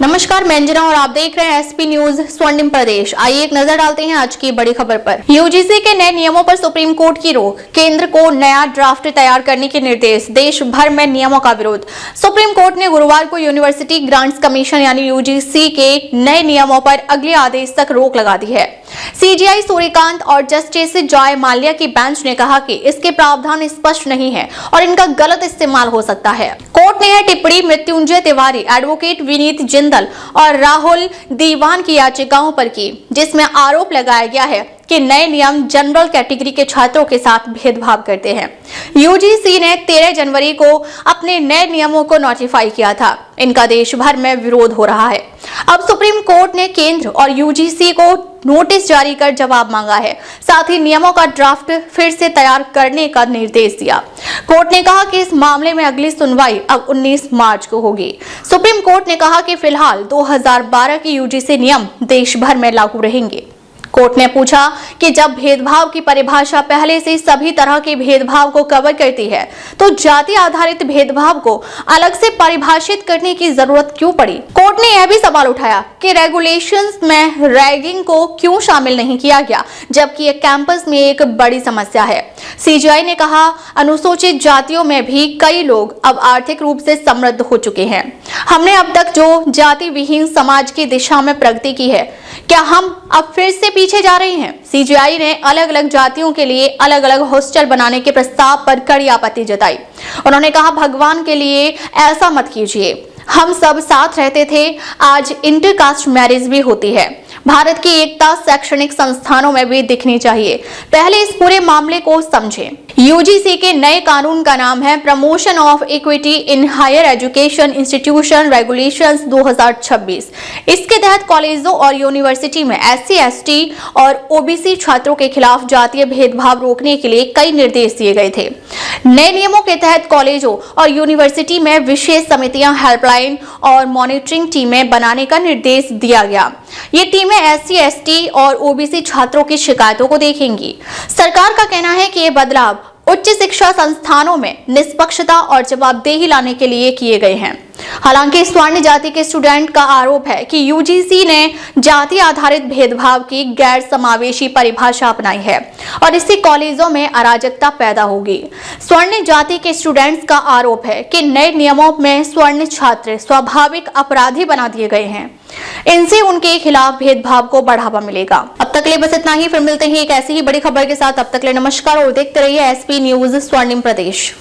नमस्कार, मैं अंजना और आप देख रहे हैं एसपी न्यूज स्वर्णिम प्रदेश। आइए एक नजर डालते हैं आज की बड़ी खबर पर। यूजीसी के नए नियमों पर सुप्रीम कोर्ट की रोक, केंद्र को नया ड्राफ्ट तैयार करने के निर्देश, देश भर में नियमों का विरोध। सुप्रीम कोर्ट ने गुरुवार को यूनिवर्सिटी ग्रांट्स कमीशन यानी यूजीसी के नए नियमों पर अगले आदेश तक रोक लगा दी है। सीजेआई सूर्यकांत और जस्टिस जॉय माल्या की बेंच ने कहा कि इसके प्रावधान स्पष्ट नहीं है और इनका गलत इस्तेमाल हो सकता है। कोर्ट ने यह टिप्पणी मृत्युंजय तिवारी, एडवोकेट विनीत जिंदल और राहुल दीवान की याचिकाओं पर की, जिसमें आरोप लगाया गया है कि नए नियम जनरल कैटेगरी के छात्रों के साथ भेदभाव करते हैं। यूजीसी ने 13 जनवरी को अपने नए नियमों को नोटिफाई किया था। इनका देश भर में विरोध हो रहा है। अब सुप्रीम कोर्ट ने केंद्र और यूजीसी को नोटिस जारी कर जवाब मांगा है, साथ ही नियमों का ड्राफ्ट फिर से तैयार करने का निर्देश दिया। कोर्ट ने कहा कि इस मामले में अगली सुनवाई अब 19 मार्च को होगी। सुप्रीम कोर्ट ने कहा कि फिलहाल 2012 के यूजीसी नियम देश भर में लागू रहेंगे। कोर्ट ने पूछा कि जब भेदभाव की परिभाषा पहले से सभी तरह के भेदभाव को कवर करती है, तो जाति आधारित भेदभाव को अलग से परिभाषित करने की जरूरत क्यों पड़ी? कोर्ट ने यह भी सवाल उठाया कि रेगुलेशंस में रैगिंग को क्यों शामिल नहीं किया गया, जबकि यह कैंपस में एक बड़ी समस्या है। सीजेआई ने कहा, अनुसूचित जातियों में भी कई लोग अब आर्थिक रूप से समृद्ध हो चुके हैं। हमने अब तक जो जाति विहीन समाज की दिशा में प्रगति की है, क्या हम अब फिर से पीछे जा रहे हैं? सीजेआई ने अलग अलग जातियों के लिए अलग अलग हॉस्टल बनाने के प्रस्ताव पर कड़ी आपत्ति जताई। उन्होंने कहा, भगवान के लिए ऐसा मत कीजिए। हम सब साथ रहते थे, आज इंटरकास्ट मैरिज भी होती है। भारत की एकता शैक्षणिक संस्थानों में भी दिखनी चाहिए। पहले इस पूरे मामले को समझें। यूजीसी के नए कानून का नाम है promotion of equity in higher education institution regulations 2026। इसके तहत कॉलेजों और यूनिवर्सिटी में एससी, एसटी और ओबीसी छात्रों के खिलाफ जातीय भेदभाव रोकने के लिए कई निर्देश दिए गए थे। नए नियमों के तहत कॉलेजों और यूनिवर्सिटी में विशेष समितियां, हेल्पलाइन और मॉनिटरिंग टीमें बनाने का निर्देश दिया गया। ये टीमें एससी, एसटी और ओबीसी छात्रों की शिकायतों को देखेंगी। सरकार का कहना है कि ये बदलाव उच्च शिक्षा संस्थानों में निष्पक्षता और जवाबदेही लाने के लिए किए गए हैं। हालांकि स्वर्ण जाति के स्टूडेंट का आरोप है कि यूजीसी ने जाति आधारित भेदभाव की गैर समावेशी परिभाषा अपनाई है और इससे कॉलेजों में अराजकता पैदा होगी। स्वर्ण जाति के स्टूडेंट्स का आरोप है कि नए नियमों में स्वर्ण छात्र स्वाभाविक अपराधी बना दिए गए हैं। इनसे उनके खिलाफ भेदभाव को बढ़ावा मिलेगा। अब तक के लिए बस इतना ही। फिर मिलते हैं एक ऐसी ही बड़ी खबर के साथ। अब तक के लिए नमस्कार और देखते रहिए एसपी न्यूज स्वर्णिम प्रदेश।